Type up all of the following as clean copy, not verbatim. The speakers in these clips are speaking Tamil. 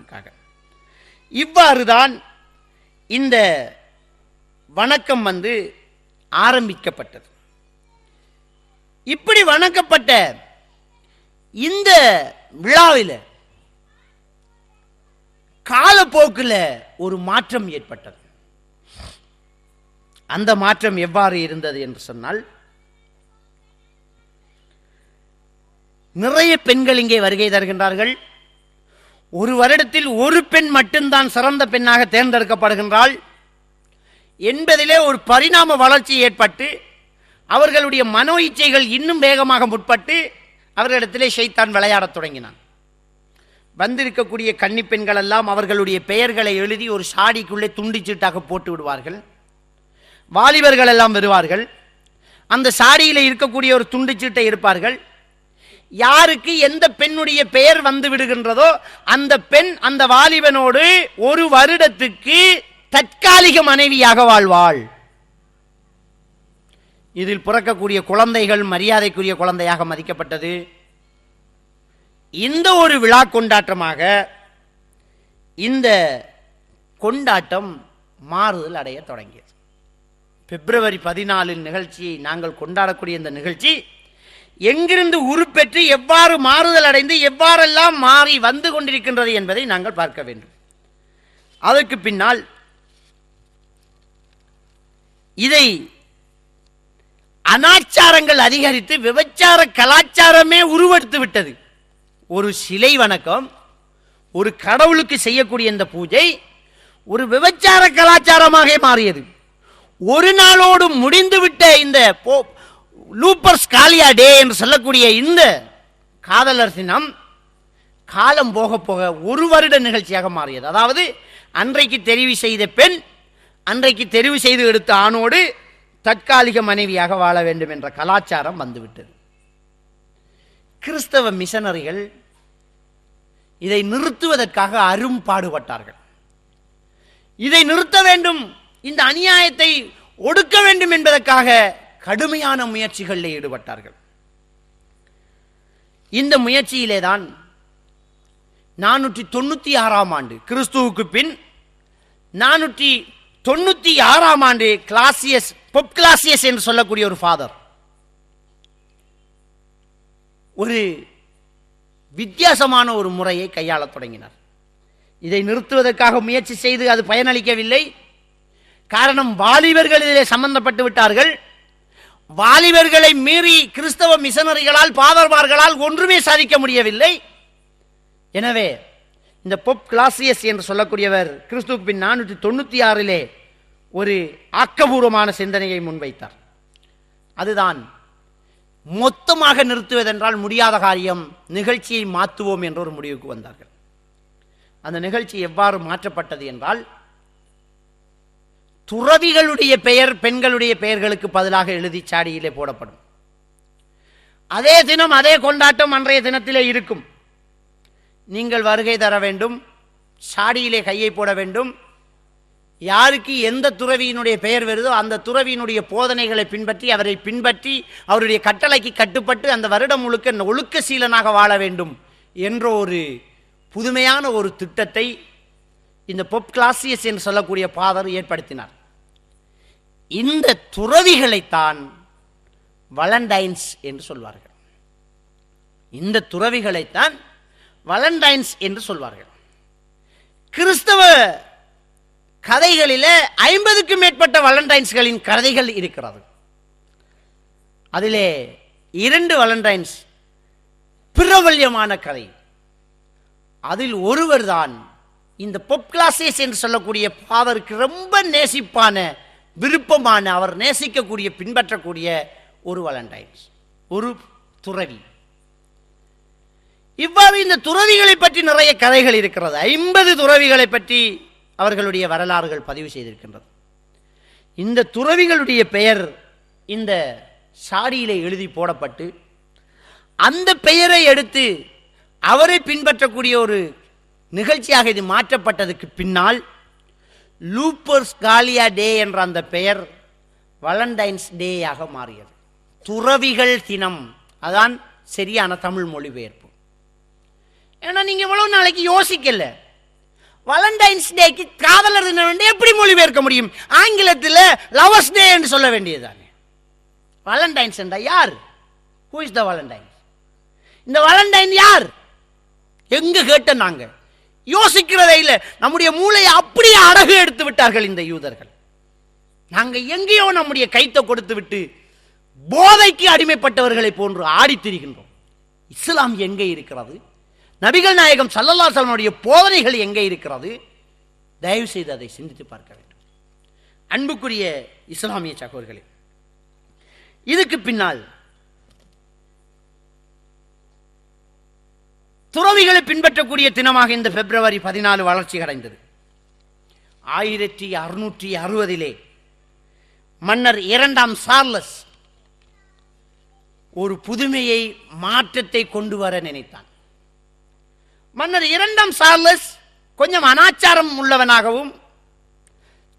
காரணத்துக்காக. இவ்வாறுதான் இந்த வணக்கம் ஆரம்பிக்கப்பட்டது. இப்படி வணக்கப்பட்ட இந்த விழாவில் காலப்போக்கில் ஒரு மாற்றம் ஏற்பட்டது. அந்த மாற்றம் எவ்வாறு இருந்தது என்று சொன்னால், நிறைய பெண்கள் இங்கே வருகை தருகின்றார்கள். ஒரு வருடத்தில் ஒரு பெண் மட்டும்தான் சிறந்த பெண்ணாக தேர்ந்தெடுக்கப்படுகின்றாள் என்பதிலே ஒரு பரிணாம வளர்ச்சி ஏற்பட்டு அவர்களுடைய மனோ இச்சைகள் இன்னும் வேகமாக முற்பட்டு அவர்களிடத்திலே ஷைத்தான் விளையாடத் தொடங்கினான். வந்திருக்கக்கூடிய கன்னி பெண்கள் எல்லாம் அவர்களுடைய பெயர்களை எழுதி ஒரு சாடிக்குள்ளே துண்டிச்சீட்டாக போட்டு விடுவார்கள். வாலிபர்கள் எல்லாம் வருவார்கள். அந்த சாடியில் இருக்கக்கூடிய ஒரு துண்டிச்சீட்டை இருப்பார்கள். யாருக்கு எந்த பெண்ணுடைய பெயர் வந்து விடுகின்றதோ அந்த பெண் அந்த வாலிபனோடு ஒரு வருடத்துக்கு தற்காலிக மனைவியாக வாழ்வாள். இதில் பிறக்கக்கூடிய குழந்தைகள் மரியாதைக்குரிய குழந்தையாக மதிக்கப்பட்டது. இந்த ஒரு விழா கொண்டாட்டமாக இந்த கொண்டாட்டம் மாறுதல் அடைய தொடங்கியது. பிப்ரவரி 14 நிகழ்ச்சியை நாங்கள் கொண்டாடக்கூடிய இந்த நிகழ்ச்சி எங்கிருந்து உருப்பெற்று எவ்வாறு மாறுதல் அடைந்து எவ்வாறெல்லாம் மாறி வந்து கொண்டிருக்கின்றது என்பதை நாங்கள் பார்க்க வேண்டும். அதற்கு பின்னால் இதை அனாச்சாரங்கள் அதிகரித்து விபச்சார கலாச்சாரமே உருவெடுத்து விட்டது. ஒரு சிலை வணக்கம், ஒரு கடவுளுக்கு செய்யக்கூடிய இந்த பூஜை ஒரு விபச்சார கலாச்சாரமாக மாறியது. ஒரு நாளோடு முடிந்துவிட்ட இந்த லூப்பர்ஸ் காலியா டே என்று சொல்லக்கூடிய இந்த காதலர் தினம் காலம் போக போக ஒரு வருட நிகழ்ச்சியாக மாறியது. அதாவது அன்றைக்கு தெரிவு செய்த பெண் அன்றைக்கு தெரிவு செய்து எடுத்த ஆணோடு தற்காலிக மனைவியாக வாழ வேண்டும் என்ற கலாச்சாரம் வந்துவிட்டது. கிறிஸ்தவ மிஷனரிகள் இதை நிறுத்துவதற்காக அரும்பாடுபட்டார்கள். இதை நிறுத்த வேண்டும், இந்த அநியாயத்தை ஒடுக்க வேண்டும் என்பதற்காக கடுமையான முயற்சிகளில் ஈடுபட்டார்கள். இந்த முயற்சியிலே தான் 496ஆம் ஆண்டு கிறிஸ்துவுக்கு பின் 496ஆம் ஆண்டு பொப் கிளாசியஸ் என்று சொல்லக்கூடிய ஒரு ஃபாதர் ஒரு வித்தியாசமான ஒரு முறையை கையாளத் தொடங்கினார். இதை நிறுத்துவதற்காக முயற்சி செய்து அது பயனளிக்கவில்லை. காரணம், வாலிபர்கள் இதிலே சம்பந்தப்பட்டு விட்டார்கள். வாலிபர்களை மீறி கிறிஸ்தவ மிஷனரிகளால் பாதர்மார்களால் ஒன்றுமே சாதிக்க முடியவில்லை. எனவே இந்த பொப் கிளாசியஸ் என்று சொல்லக்கூடியவர் கிறிஸ்துவுக்கு பின் 496 ஒரு ஆக்கபூர்வமான சிந்தனையை முன்வைத்தார். அதுதான் மொத்தமாக நிறுத்துவதென்றால் முடியாத காரியம், நிகழ்ச்சியை மாற்றுவோம் என்ற ஒரு முடிவுக்கு வந்தார்கள். அந்த நிகழ்ச்சி எவ்வாறு மாற்றப்பட்டது என்றால், துறவிகளுடைய பெயர் பெண்களுடைய பெயர்களுக்கு பதிலாக எழுதி சாடியிலே போடப்படும். அதே தினம் அதே கொண்டாட்டம் அன்றைய தினத்திலே இருக்கும். நீங்கள் வருகை தர வேண்டும், சாடியிலே கையை போட வேண்டும். யாருக்கு எந்த துறவியினுடைய பெயர் வருதோ அந்த துறவியினுடைய போதனைகளை பின்பற்றி அவரை பின்பற்றி அவருடைய கட்டளைக்கு கட்டுப்பட்டு அந்த வருடம் முழுக்க ஒழுக்க சீலனாக வாழ வேண்டும் என்ற ஒரு புதுமையான ஒரு திட்டத்தை இந்த பொப் கிளாசியஸ் என்று சொல்லக்கூடிய ஃபாதர் ஏற்படுத்தினார். இந்த துறவிகளைத்தான் வலண்டைன்ஸ் என்று சொல்வார்கள். இந்த துறவிகளைத்தான் வலண்டைன்ஸ் என்று சொல்வார்கள். கிறிஸ்தவ கதைகளில் 50க்கும் மேற்பட்ட வலண்டைன்ஸ்களின் கதைகள் இருக்கிறது. அதிலே 2 வலண்டைன்ஸ் பிரபல்யமான கதை. அதில் ஒருவர் தான் இந்த பொப் கிளாசியஸ் என்று சொல்லக்கூடிய ஃபாதருக்கு ரொம்ப நேசிப்பான விருப்பமான அவர் நேசிக்கக்கூடிய பின்பற்றக்கூடிய ஒரு வலண்டைன்ஸ், ஒரு துறவி. இவ்வாறு இந்த துறவிகளை பற்றி நிறைய கதைகள் இருக்கிறது. 50 துறவிகளை பற்றி அவர்களுடைய வரலாறுகள் பதிவு செய்திருக்கின்றது. இந்த துறவிகளுடைய பெயர் இந்த சாடியிலே எழுதி போடப்பட்டு அந்த பெயரை எடுத்து அவரை பின்பற்றக்கூடிய ஒரு நிகழ்ச்சியாக இது மாற்றப்பட்டதுக்கு பின்னால் லூப்பர்ஸ் காலியா டே என்ற அந்த பெயர் வலண்டைன்ஸ் டேயாக மாறியது. துறவிகள் தினம், அதான் சரியான தமிழ் மொழிபெயர்ப்பு. ஏன்னா நீங்க இவ்வளவு நாளைக்கு யோசிக்கல, வாலண்டைன்ஸ் டேக்கு காதலர் தினம் எப்படி மொழிபெயர்க்க முடியும்? ஆங்கிலத்தில் லவர்ஸ் டே என்று சொல்ல வேண்டியதுதானே. வாலண்டைன்ஸ் என்றா யார்? Who is the Valentine? இந்த வாலண்டைன் யார்? எங்க கேட்ட நாங்க யோசிக்கிறதே இல்லை. நம்முடைய மூளையை அப்படியே அடகு எடுத்து விட்டார்கள் இந்த யூதர்கள். நாங்க எங்கேயோ நம்முடைய கைத்தை கொடுத்து விட்டு போதைக்கு அடிமைப்பட்டவர்களை போன்று ஆடித்திரிகின்றோம். இஸ்லாம் எங்கே இருக்கிறது? நபிகள் நாயகம் ஸல்லல்லாஹு அலைஹி வஸல்லம் போதனைகள் எங்கே இருக்கிறது? தயவு செய்து அதை சிந்தித்து பார்க்க வேண்டும். அன்புக்குரிய இஸ்லாமிய சகோதரர்களே, இதுக்கு பின்னால் துறவிகளை பின்பற்றக்கூடிய தினமாக இந்த பிப்ரவரி 14 வளர்ச்சி அடைந்தது. 1660 மன்னர் 2ஆம் சார்லஸ் ஒரு புதுமையை, மாற்றத்தை கொண்டு வர நினைத்தான். மன்னர் 2ஆம் சார்லஸ் கொஞ்சம் அனாச்சாரம் உள்ளவனாகவும்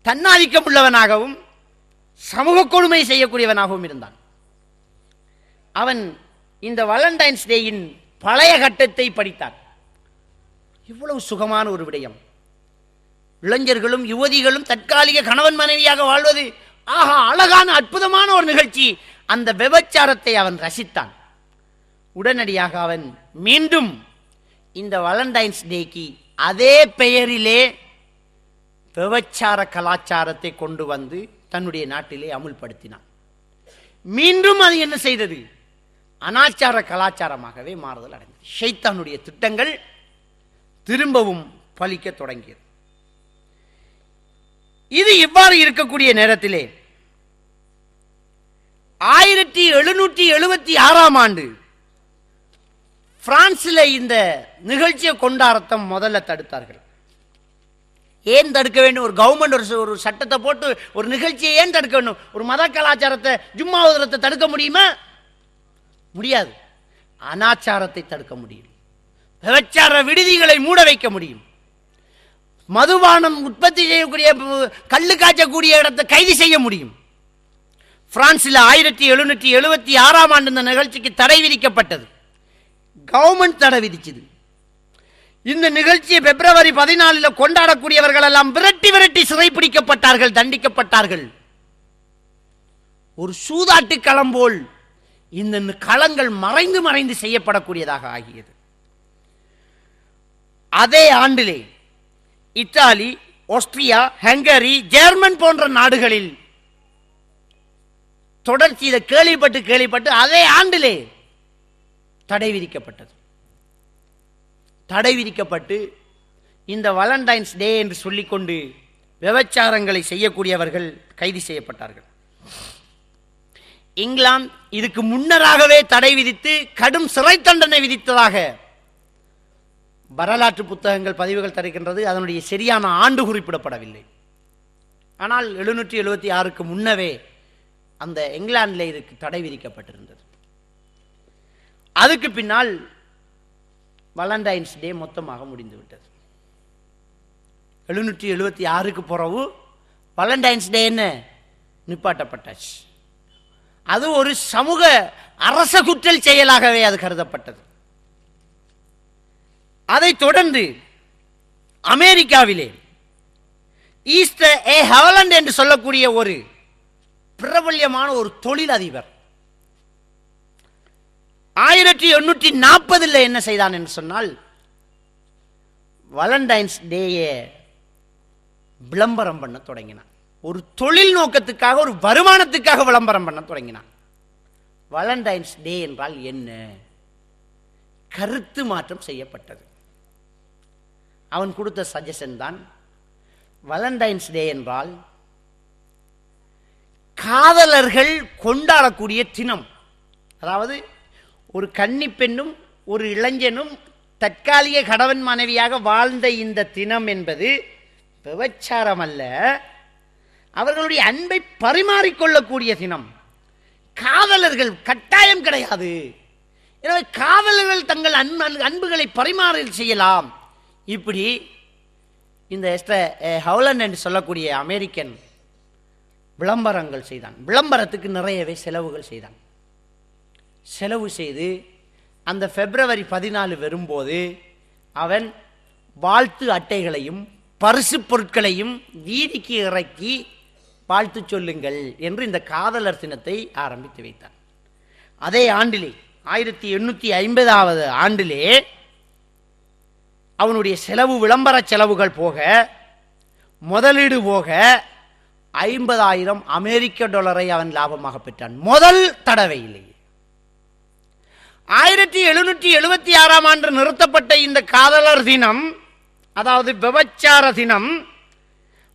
தன்னாதிக்கம் உள்ளவனாகவும் சமூக கொடுமை செய்யக்கூடியவனாகவும் இருந்தான். அவன் இந்த வாலண்டைன்ஸ் டேயின் பழைய கட்டத்தை படித்தான். இவ்வளவு சுகமான ஒரு விடயம், இளைஞர்களும் யுவதிகளும் தற்காலிக கணவன் மனைவியாக வாழ்வது, ஆஹா, அழகான அற்புதமான ஒரு நிகழ்ச்சி. அந்த விபச்சாரத்தை அவன் ரசித்தான். உடனடியாக அவன் மீண்டும் இந்த வாலண்டைன்ஸ் டேக்கு அதே பெயரிலே விபச்சார கலாச்சாரத்தை கொண்டு வந்து தன்னுடைய நாட்டிலே அமுல்படுத்தினான். மீண்டும் அது என்ன செய்தது? அனாச்சார கலாச்சாரமாகவே மாறுதல் அடைந்தது. ஷைத்தானுடைய திட்டங்கள் திரும்பவும் பலிக்க தொடங்கியது. இது இவ்வாறு இருக்கக்கூடிய நேரத்திலே 1776ஆம் ஆண்டு பிரான்சில் இந்த நிகழ்ச்சியை கொண்டாடத்தை முதல்ல தடுத்தார்கள். ஏன் தடுக்க வேண்டும்? ஒரு கவர்மெண்ட் ஒரு சட்டத்தை போட்டு ஒரு நிகழ்ச்சியை ஏன் தடுக்க வேண்டும்? ஒரு மத கலாச்சாரத்தை, ஜும்மா ஓதுறதை தடுக்க முடியுமா? முடியாது. அனாச்சாரத்தை தடுக்க முடியும். விபச்சார விடுதிகளை மூட வைக்க முடியும். மதுபானம் உற்பத்தி செய்யக்கூடிய, கள்ளு காய்ச்சக்கூடிய இடத்தை கைது செய்ய முடியும். பிரான்சில் 1776ஆம் ஆண்டு இந்த நிகழ்ச்சிக்கு தடை விதிக்கப்பட்டது. கவர்மெண்ட் தடை விதிச்சது. இந்த நிகழ்ச்சியை பிப்ரவரி 14 கொண்டாடக்கூடியவர்கள் எல்லாம் விரட்டி விரட்டி சிறைப்பிடிக்கப்பட்டார்கள், தண்டிக்கப்பட்டார்கள். ஒரு சூதாட்டு களம் போல் இந்த களங்கள் மறைந்து மறைந்து செய்யப்படக்கூடியதாக ஆகியது. அதே ஆண்டிலே இத்தாலி, ஆஸ்திரியா, ஹங்கரி, ஜெர்மன் போன்ற நாடுகளில் தொடர்ச்சி இதை கேள்விப்பட்டு அதே ஆண்டிலே தடை விதிக்கப்பட்டது. தடை விதிக்கப்பட்டு இந்த வாலண்டைன்ஸ் டே என்று சொல்லிக்கொண்டு விபச்சாரங்களை செய்யக்கூடியவர்கள் கைது செய்யப்பட்டார்கள். இங்கிலாந்து இதுக்கு முன்னராகவே தடை விதித்து கடும் சிறை தண்டனை விதித்ததாக வரலாற்று புத்தகங்கள் பதிவுகள் தருகின்றது. அதனுடைய சரியான ஆண்டு குறிப்பிடப்படவில்லை. ஆனால் 776க்கு முன்னவே அந்த இங்கிலாந்தில் இதுக்கு தடை விதிக்கப்பட்டிருந்தது. அதுக்கு பின்னால் வாலண்டைன்ஸ் டே மொத்தமாக முடிந்துவிட்டது. 776க்கு பிறகு வாலண்டைன்ஸ் டே என்ன நிப்பாட்டப்பட்டாச்சு. அது ஒரு சமூக அரச குற்றல் செயலாகவே அது கருதப்பட்டது. அதைத் தொடர்ந்து அமெரிக்காவிலே ஈஸ்டர் ஏ ஹவலண்ட் என்று சொல்லக்கூடிய ஒரு பிரபல்யமான ஒரு தொழில் அதிபர் 1840 என்ன செய்தான் என்று சொன்னால், வாலண்டைன்ஸ் டேயை விளம்பரம் பண்ண தொடங்கினான். ஒரு தொழில் நோக்கத்துக்காக, ஒரு வருமானத்துக்காக விளம்பரம் பண்ண தொடங்கினான். வாலண்டைன்ஸ் டே என்றால் என்ன? கருத்து மாற்றம் செய்யப்பட்டது. அவன் கொடுத்த சஜஷன் தான், வாலண்டைன்ஸ் டே என்றால் காதலர்கள் கொண்டாடக்கூடிய தினம். அதாவது ஒரு கன்னி பெண்ணும் ஒரு இளைஞனும் தற்காலிக கணவன் மனைவியாக வாழ்ந்த இந்த தினம் என்பது விபச்சாரம் அல்ல, அவர்களுடைய அன்பை பரிமாறிக்கொள்ளக்கூடிய தினம். காதலர்கள் கட்டாயம் கிடையாது. எனவே காதலர்கள் தங்கள் அன்புகளை பரிமாறல் செய்யலாம். இப்படி இந்த எஸ்டர் ஹவலண்ட் என்று சொல்லக்கூடிய அமெரிக்கன் விளம்பரங்கள் செய்தான். விளம்பரத்துக்கு நிறையவே செலவுகள் செய்தான். செலவு செய்து அந்த பிப்ரவரி 14 வரும்போது அவன் வாழ்த்து அட்டைகளையும் பரிசு பொருட்களையும் வீதிக்கு இறக்கி வாழ்த்து சொல்லுங்கள் என்று இந்த காதலர் தினத்தை ஆரம்பித்து வைத்தார். அதே ஆண்டிலே 1850 ஆண்டிலே அவனுடைய செலவு, விளம்பர செலவுகள் போக, முதலீடு போக 50,000 அமெரிக்க டாலரை அவன் லாபமாக பெற்றான். முதல் தடவையிலேயே 1776 ஆண்டு நிறுத்தப்பட்ட இந்த காதலர் தினம், அதாவது விபச்சார தினம்,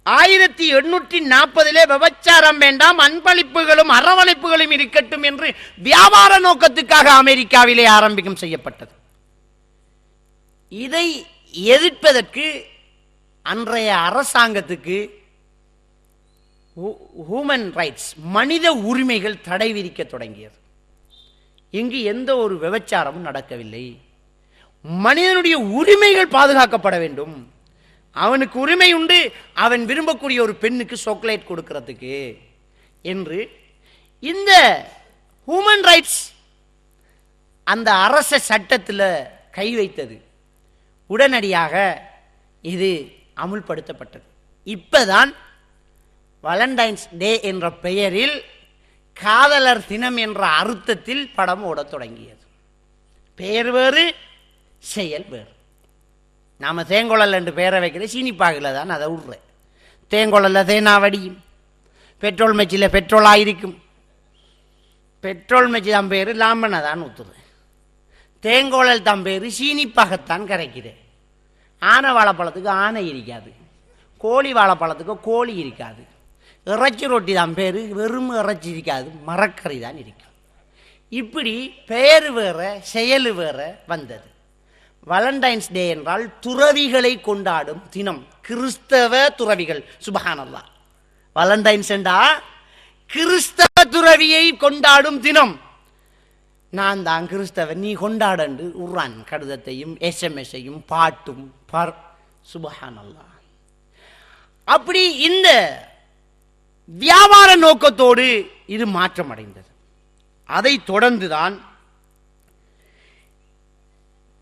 1840 விபச்சாரம் வேண்டாம், அன்பளிப்புகளும் அரவணைப்புகளும் இருக்கட்டும் என்று வியாபார நோக்கத்துக்காக அமெரிக்காவிலே ஆரம்பிக்கும் செய்யப்பட்டது. இதை எதிர்ப்பதற்கு அன்றைய அரசாங்கத்துக்கு ஹியூமன் ரைட்ஸ், மனித உரிமைகள் தடை விதிக்க தொடங்கியது. இங்கு எந்த ஒரு விபச்சாரமும் நடக்கவில்லை. மனிதனுடைய உரிமைகள் பாதுகாக்கப்பட வேண்டும். அவனுக்கு உரிமை உண்டு, அவன் விரும்பக்கூடிய ஒரு பெண்ணுக்கு சாக்லேட் கொடுக்கிறதுக்கு என்று இந்த ஹியூமன் ரைட்ஸ் அந்த அரச சட்டத்தில் கை வைத்தது. உடனடியாக இது அமுல்படுத்தப்பட்டது. இப்பதான் வாலண்டைன்ஸ் டே என்ற பெயரில் காதலர் தினம் என்ற அர்த்தத்தில் படம் ஓடத் தொடங்கியது. பெயர் வேறு, செயல் வேறு. நாம் தேங்கொழல் என்று பெயரை வைக்கிற சீனிப்பாகில் தான் அதை விடுறேன். தேங்கொழலில் தேனாவடியும், பெட்ரோல் மெச்சில் பெட்ரோலாக இருக்கும். பெட்ரோல் மெச்சி தான் பேர், லாம்பனை தான் ஊற்றுது. தேங்கோழல் தான் பேர், சீனிப்பாகத்தான் கரைக்கிறேன். ஆனை வாழைப்பழத்துக்கு ஆனை இருக்காது, கோழி வாழைப்பழத்துக்கு கோழி இருக்காது. இறைச்சி ரொட்டி தான் பேர், வெறும் இறைச்சி இருக்காது, மரக்கறி தான் இருக்கும். இப்படி பெயர் வேற செயல் வேற வந்தது. வாலண்டைன்ஸ் டே என்றால் துறவிகளை கொண்டாடும் தினம், கிறிஸ்தவ துறவிகள். சுபஹானல்லாஹ். வாலண்டைன்ஸ் என்றா கிறிஸ்தவ துறவியை கொண்டாடும் தினம். நான் தான் கிறிஸ்தவன், நீ கொண்டாடண்டு உர்றான் கடிதத்தையும் SMS-ஐயும் பாட்டும் சுபஹானல்லாஹ். அப்படி இந்த வியாபார நோக்கத்தோடு இது மாற்றம் அடைந்தது. அதை தொடர்ந்துதான்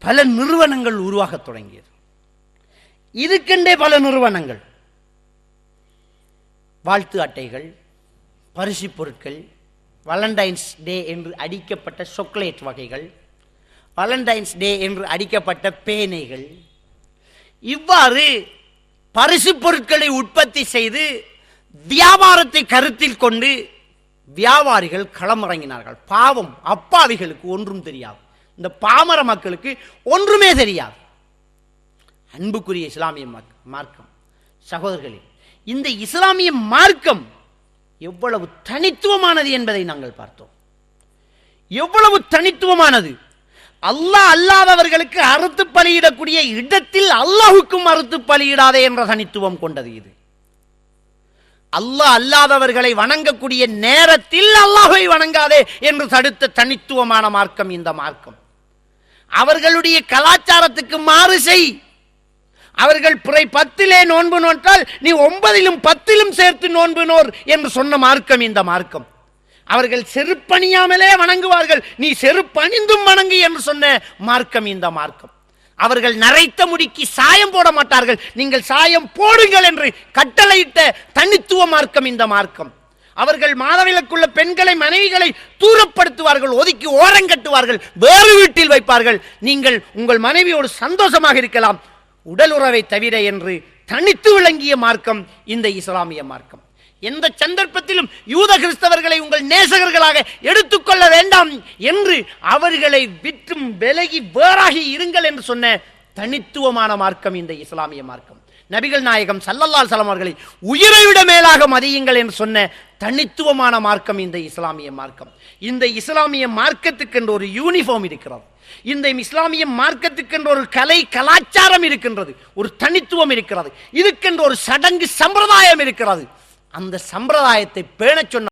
பல நிறுவனங்கள் உருவாக தொடங்கியது. இதுக்கென்றே பல நிறுவனங்கள், வாழ்த்து அட்டைகள், பரிசு பொருட்கள், வாலண்டைன்ஸ் டே என்று அடிக்கப்பட்ட சாக்லேட் வகைகள், வாலண்டைன்ஸ் டே என்று அடிக்கப்பட்ட பேனைகள், இவ்வாறு பரிசு பொருட்களை உற்பத்தி செய்து வியாபாரத்தை கருத்தில் கொண்டு வியாபாரிகள் களமிறங்கினார்கள். பாவம், அப்பாவிகளுக்கு ஒன்றும் தெரியாது. இந்த பாமர மக்களுக்கு ஒன்றுமே தெரியாது. அன்புக்குரிய இஸ்லாமிய மார்க்கம் சகோதரர்களே, இந்த இஸ்லாமிய மார்க்கம் எவ்வளவு தனித்துவமானது என்பதை நாங்கள் பார்த்தோம். எவ்வளவு தனித்துவமானது! அல்லாஹ் அல்லாதவர்களுக்கு அறுத்து பலியிடக்கூடிய இடத்தில் அல்லாஹுக்கும் அறுத்து பலியிடாதே என்ற தனித்துவம் கொண்டது இது. அல்லாஹ் அல்லாதவர்களை வணங்கக்கூடிய நேரத்தில் அல்லாஹை வணங்காதே என்று தடுத்த தனித்துவமான மார்க்கம் இந்த மார்க்கம். அவர்களுடைய கலாச்சாரத்துக்கு மாறு செய். அவர்கள் பிறை 10 நோன்பு நோற்றால் நீ 9 10 சேர்த்து நோன்பு நோர் என்று சொன்ன மார்க்கம் இந்த மார்க்கம். அவர்கள் செருப்பணியாமலே வணங்குவார்கள், நீ செருப்பணிந்தும் வணங்கு என்று சொன்ன மார்க்கம் இந்த மார்க்கம். அவர்கள் நரைத்த முடிக்கு சாயம் போட மாட்டார்கள், நீங்கள் சாயம் போடுங்கள் என்று கட்டளையிட்ட தனித்துவ மார்க்கம் இந்த மார்க்கம். அவர்கள் மாதவிலக்குள்ள பெண்களை, மனைவிகளை தூரப்படுத்துவார்கள், ஒதுக்கி ஓரங்கட்டுவார்கள், வேறு வீட்டில் வைப்பார்கள். நீங்கள் உங்கள் மனைவியோடு சந்தோஷமாக இருக்கலாம், உடல் உறவை தவிர என்று தனித்து விளங்கிய மார்க்கம் இந்த இஸ்லாமிய மார்க்கம். எந்த சந்தர்ப்பத்திலும் யூத கிறிஸ்தவர்களை உங்கள் நேசகர்களாக எடுத்துக்கொள்ள வேண்டாம் என்று அவர்களை விற்றும் விலகி வேறாகி இருங்கள் என்று சொன்ன தனித்துவமான மார்க்கம் இந்த இஸ்லாமிய மார்க்கம். நபிகள் நாயகம் ஸல்லல்லாஹு அலைஹி வஸல்லம் அவர்களை உயிரை விட மேலாக மதியுங்கள் என்று சொன்ன தனித்துவமான மார்க்கம் இந்த இஸ்லாமிய மார்க்கம். இந்த இஸ்லாமிய மார்க்கத்துக்கு என்ற ஒரு யூனிஃபார்ம் இருக்கிறது. இந்த இஸ்லாமிய மார்க்கத்துக்கென்ற ஒரு கலை கலாச்சாரம் இருக்கின்றது, ஒரு தனித்துவம் இருக்கிறது. இதுக்கென்ற ஒரு சடங்கு சம்பிரதாயம் இருக்கிறது. அந்த சம்பிரதாயத்தை பேணச் சொன்ன